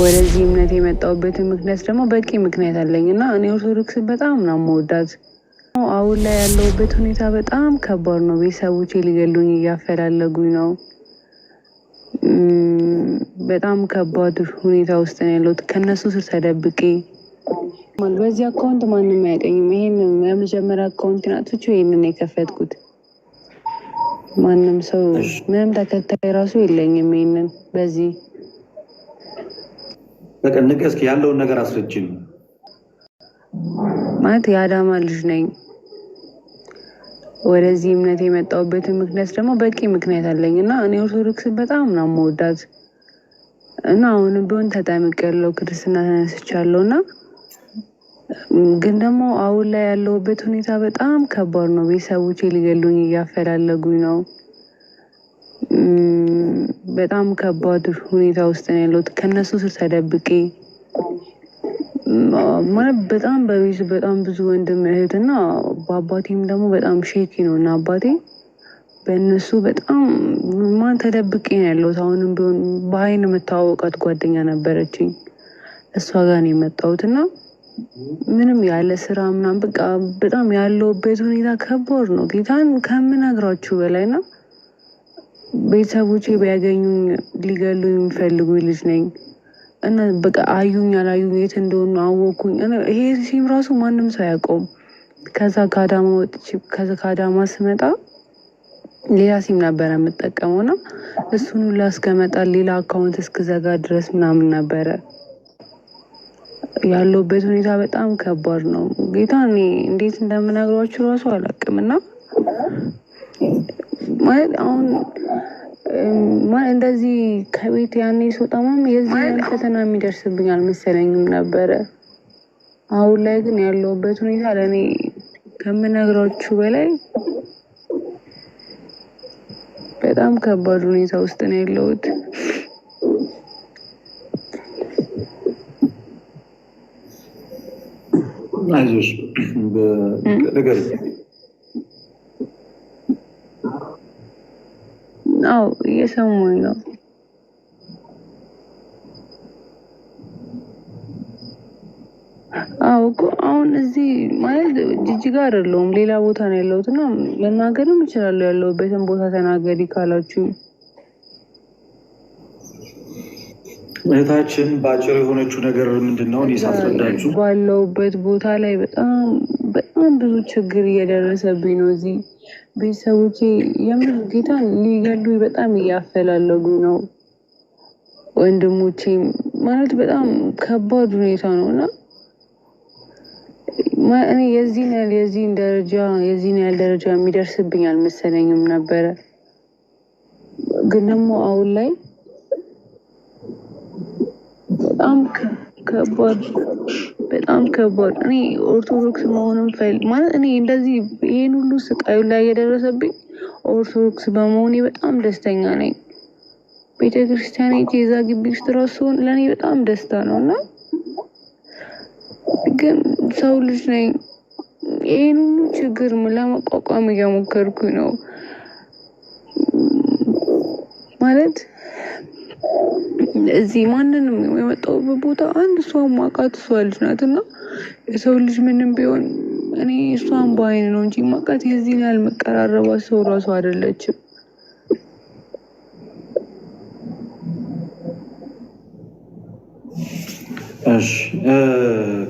ወደዚህ እምነት የመጣሁበትን ምክንያት ደግሞ በቂ ምክንያት አለኝ እና እኔ ኦርቶዶክስ በጣም ነው የምወዳት። አሁን ላይ ያለሁበት ሁኔታ በጣም ከባድ ነው። ቤተሰቦቼ ሊገሉኝ እያፈላለጉኝ ነው። በጣም ከባድ ሁኔታ ውስጥ ነው ያለሁት። ከነሱ ስር ተደብቄ በዚህ አካውንት ማንም አያውቀኝም። ይሄን የመጀመሪያ አካውንት ናትቼ ይሄንን የከፈትኩት ማንም ሰው ምንም ተከታይ ራሱ የለኝም። ይሄንን በዚህ በቀን እስኪ ያለውን ነገር አስረጅኝ። ማለት የአዳማ ልጅ ነኝ። ወደዚህ እምነት የመጣሁበትን ምክንያት ደግሞ በቂ ምክንያት አለኝ እና እኔ ኦርቶዶክስ በጣም ነው የምወዳት እና አሁንም ቢሆን ተጠምቄያለሁ፣ ክርስትና ተነስቻለሁ እና ግን ደግሞ አሁን ላይ ያለሁበት ሁኔታ በጣም ከባድ ነው። ቤተሰቦቼ ሊገሉኝ እያፈላለጉኝ ነው። በጣም ከባድ ሁኔታ ውስጥ ነው ያለሁት። ከነሱ ስር ተደብቄ ማለት በጣም በቤቱ በጣም ብዙ ወንድም እህት እና በአባቴም ደግሞ በጣም ሼኪ ነው እና አባቴ በእነሱ በጣም ማን ተደብቄ ነው ያለሁት። አሁንም ቢሆን በአይን የምታዋወቃት ጓደኛ ነበረችኝ። እሷ ጋር ነው የመጣሁት እና ምንም ያለ ስራ ምናምን በቃ በጣም ያለሁበት ሁኔታ ከባድ ነው። ጌታን ከምነግራችሁ በላይ ነው። ቤተሰቦቼ ቢያገኙኝ ሊገሉ የሚፈልጉ ልጅ ነኝ እና በቃ አዩኝ አላዩኝ የት እንደሆኑ አወኩኝ። ይሄ ሲም ራሱ ማንም ሰው አያውቀውም። ከዛ ከአዳማ ወጥቼ ከአዳማ ስመጣ ሌላ ሲም ነበረ የምጠቀመው እና እሱን ሁላ እስከመጣ ሌላ አካውንት እስክዘጋ ድረስ ምናምን ነበረ ያለሁበት ሁኔታ በጣም ከባድ ነው። ጌታ እኔ እንዴት እንደምነግሯችሁ ራሱ አላውቅም እና ማለት አሁን እንደዚህ ከቤት ያኔ ስወጣም የዚህ ፈተና የሚደርስብኝ አልመሰለኝም ነበረ። አሁን ላይ ግን ያለሁበት ሁኔታ ለእኔ ከምነግራችሁ በላይ በጣም ከባድ ሁኔታ ውስጥ ነው ያለሁት። አይዞሽ ነገር አዎ እየሰሙኝ ነው። አዎ እኮ አሁን እዚህ ማለት ጅጅጋ አይደለሁም ሌላ ቦታ ነው ያለሁት እና መናገርም እችላለሁ። ያለሁበትን ቦታ ተናገሪ ካላችሁ እህታችን በአጭር የሆነችው ነገር ምንድን ነው? እኔ ሳስረዳችሁ ባለሁበት ቦታ ላይ በጣም ብዙ ችግር እየደረሰብኝ ነው። እዚህ ቤተሰቦቼ የምር ጌታን ሊገሉኝ በጣም እያፈላለጉ ነው። ወንድሞቼ ማለት በጣም ከባድ ሁኔታ ነው እና እኔ የዚህን ያህል ደረጃ የሚደርስብኝ አልመሰለኝም ነበረ። ግን ደግሞ አሁን ላይ በጣም ከባድ እኔ ኦርቶዶክስ መሆንም ማለት እኔ እንደዚህ ይሄን ሁሉ ስቃዩ ላይ የደረሰብኝ ኦርቶዶክስ በመሆኔ በጣም ደስተኛ ነኝ። ቤተክርስቲያን የዛ ግቢ ውስጥ ራሱ ለእኔ በጣም ደስታ ነው እና ግን ሰው ልጅ ነኝ። ይሄን ሁሉ ችግር ለመቋቋም እየሞከርኩኝ ነው ማለት እዚህ ማንንም የመጣሁበት ቦታ አንድ ሰው ማቃት እሷ ልጅ ናት እና የሰው ልጅ ምንም ቢሆን እኔ እሷን በአይን ነው እንጂ ማቃት የዚህን ያህል መቀራረባት ሰው ራሱ አይደለችም። እሺ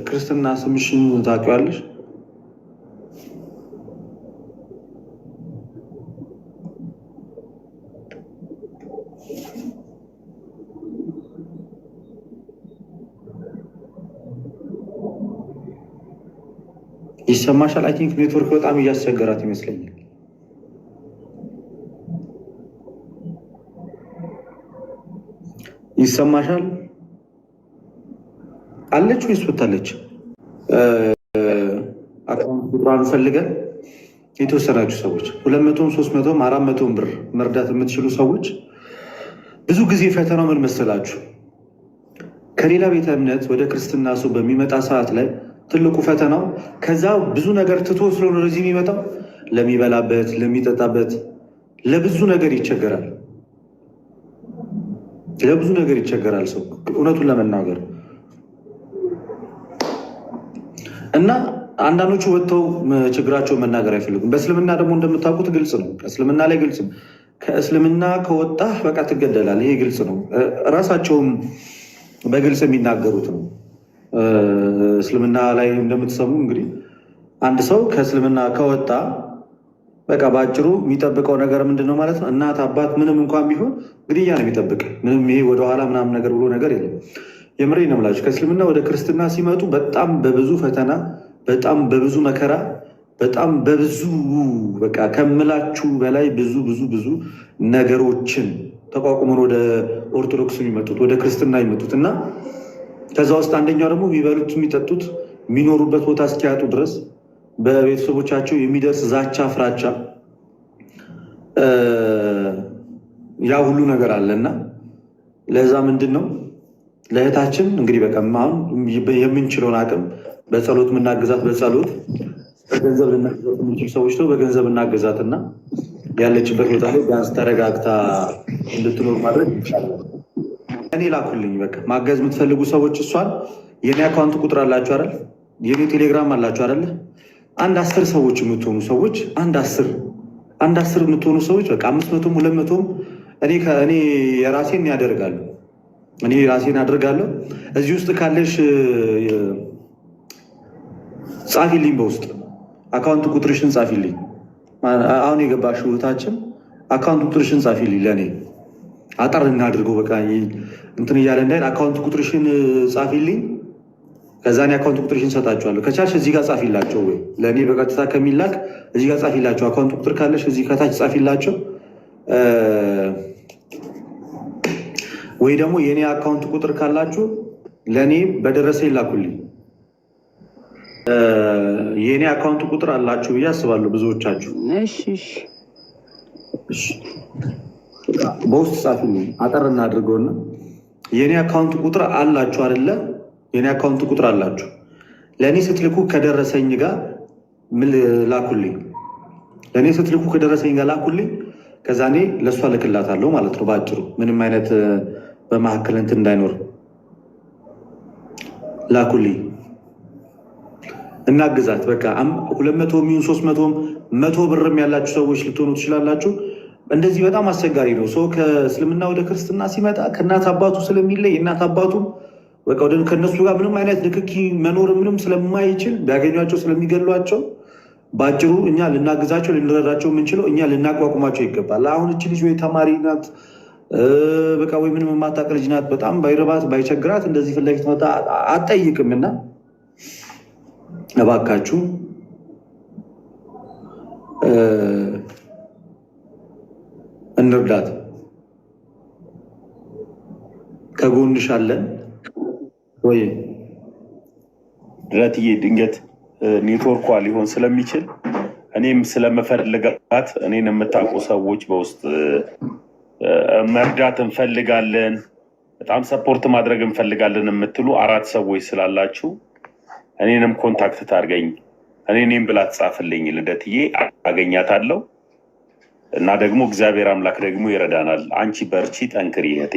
ክርስትና ስምሽን ታውቂዋለሽ? ይሰማሻል? አይ ቲንክ ኔትወርክ በጣም እያስቸገራት ይመስለኛል። ይሰማሻል? አለች ወይስ ወታለች? አካውንት ቁጥሯን ፈልገን የተወሰናችሁ ሰዎች 200፣ 300፣ 400 ብር መርዳት የምትችሉ ሰዎች ብዙ ጊዜ ፈተናው ምን መሰላችሁ? ከሌላ ቤተ እምነት ወደ ክርስትና ሰው በሚመጣ ሰዓት ላይ ትልቁ ፈተናው ከዛ ብዙ ነገር ትቶ ስለሆነ ወደዚህ የሚመጣው ለሚበላበት፣ ለሚጠጣበት፣ ለብዙ ነገር ይቸገራል። ለብዙ ነገር ይቸገራል ሰው እውነቱን ለመናገር እና አንዳንዶቹ ወጥተው ችግራቸውን መናገር አይፈልጉም። በእስልምና ደግሞ እንደምታውቁት ግልጽ ነው። ከእስልምና ላይ ግልጽ ነው። ከእስልምና ከወጣህ በቃ ትገደላል። ይሄ ግልጽ ነው። ራሳቸውም በግልጽ የሚናገሩት ነው። እስልምና ላይ እንደምትሰሙ እንግዲህ አንድ ሰው ከእስልምና ከወጣ በቃ በአጭሩ የሚጠብቀው ነገር ምንድን ነው ማለት ነው? እናት አባት ምንም እንኳን ቢሆን ግድያ ነው የሚጠብቅ። ምንም ይሄ ወደኋላ ምናምን ነገር ብሎ ነገር የለም። የምሬ ነው የምላችሁ። ከእስልምና ወደ ክርስትና ሲመጡ በጣም በብዙ ፈተና፣ በጣም በብዙ መከራ፣ በጣም በብዙ በቃ ከምላችሁ በላይ ብዙ ብዙ ብዙ ነገሮችን ተቋቁመን ወደ ኦርቶዶክስ የሚመጡት ወደ ክርስትና የሚመጡት እና ከዛ ውስጥ አንደኛው ደግሞ የሚበሉት የሚጠጡት የሚኖሩበት ቦታ እስኪያጡ ድረስ በቤተሰቦቻቸው የሚደርስ ዛቻ፣ ፍራቻ ያ ሁሉ ነገር አለና ለዛ ምንድን ነው ለእህታችን እንግዲህ በቃ አሁን የምንችለውን አቅም በጸሎት የምናገዛት በጸሎት በገንዘብ ልናገዛት የምንችል ሰዎች ነው በገንዘብ እናገዛትና ያለችበት ቦታ ላይ ቢያንስ ተረጋግታ እንድትኖር ማድረግ ይቻላል። እኔ ላኩልኝ በቃ ማገዝ የምትፈልጉ ሰዎች እሷን የኔ አካውንት ቁጥር አላችሁ አይደል? የኔ ቴሌግራም አላችሁ አይደል? አንድ 10 ሰዎች የምትሆኑ ሰዎች አንድ አስር የምትሆኑ ሰዎች በቃ 500ም 200ም እኔ የራሴን ያደርጋለሁ። እኔ ራሴን አደርጋለሁ። እዚህ ውስጥ ካለሽ ጻፊልኝ፣ በውስጥ አካውንት ቁጥርሽን ጻፊልኝ። አሁን የገባሽው እህታችን አካውንት ቁጥርሽን ጻፊልኝ። ለእኔ አጠር እናድርገው በቃ እንትን እያለ እንዳይል አካውንት ቁጥርሽን ጻፊልኝ። ከዛ እኔ አካውንት ቁጥርሽን ሰጣችኋለሁ። ከቻልሽ እዚህ ጋር ጻፊላቸው፣ ወይ ለእኔ በቀጥታ ከሚላክ እዚህ ጋር ጻፊላቸው። አካውንት ቁጥር ካለሽ እዚህ ከታች ጻፊላቸው፣ ወይ ደግሞ የእኔ አካውንት ቁጥር ካላችሁ ለእኔ በደረሰ ይላኩልኝ። የእኔ አካውንት ቁጥር አላችሁ ብዬ አስባለሁ ብዙዎቻችሁ። በውስጥ ጻፊልኝ፣ አጠር እናድርገውና የእኔ አካውንት ቁጥር አላችሁ አይደለ? የኔ አካውንት ቁጥር አላችሁ። ለእኔ ስትልኩ ከደረሰኝ ጋር ምን ላኩልኝ። ለእኔ ስትልኩ ከደረሰኝ ጋር ላኩልኝ። ከዛ እኔ ለእሷ ልክላታለሁ ማለት ነው። በአጭሩ ምንም አይነት በመካከል እንትን እንዳይኖር ላኩልኝ። እናግዛት በቃ 200 ሚሆን 300 100 ብርም ያላችሁ ሰዎች ልትሆኑ ትችላላችሁ። እንደዚህ በጣም አስቸጋሪ ነው። ሰው ከእስልምና ወደ ክርስትና ሲመጣ ከእናት አባቱ ስለሚለይ እናት አባቱም በቃ ወደ ከነሱ ጋር ምንም አይነት ንክኪ መኖር ምንም ስለማይችል ቢያገኟቸው ስለሚገሏቸው በአጭሩ እኛ ልናግዛቸው ልንረዳቸው የምንችለው እኛ ልናቋቁማቸው ይገባል። አሁን እቺ ልጅ ወይ ተማሪ ናት በቃ ወይ ምንም የማታውቅ ልጅ ናት። በጣም ባይረባት ባይቸግራት እንደዚህ ፊት ለፊት መጣ አትጠይቅም። እና እባካችሁ እንርዳት፣ ከጎንሽ አለን። ወይ ድረትዬ ድንገት ኔትወርኳ ሊሆን ስለሚችል እኔም ስለመፈልጋት እኔን የምታውቁ ሰዎች በውስጥ መርዳት እንፈልጋለን፣ በጣም ሰፖርት ማድረግ እንፈልጋለን የምትሉ 4 ሰዎች ስላላችሁ እኔንም ኮንታክት ታርገኝ። እኔም ብላ ትጻፍልኝ፣ ልደትዬ አገኛታለሁ እና ደግሞ እግዚአብሔር አምላክ ደግሞ ይረዳናል። አንቺ በርቺ፣ ጠንክሪ እህቴ።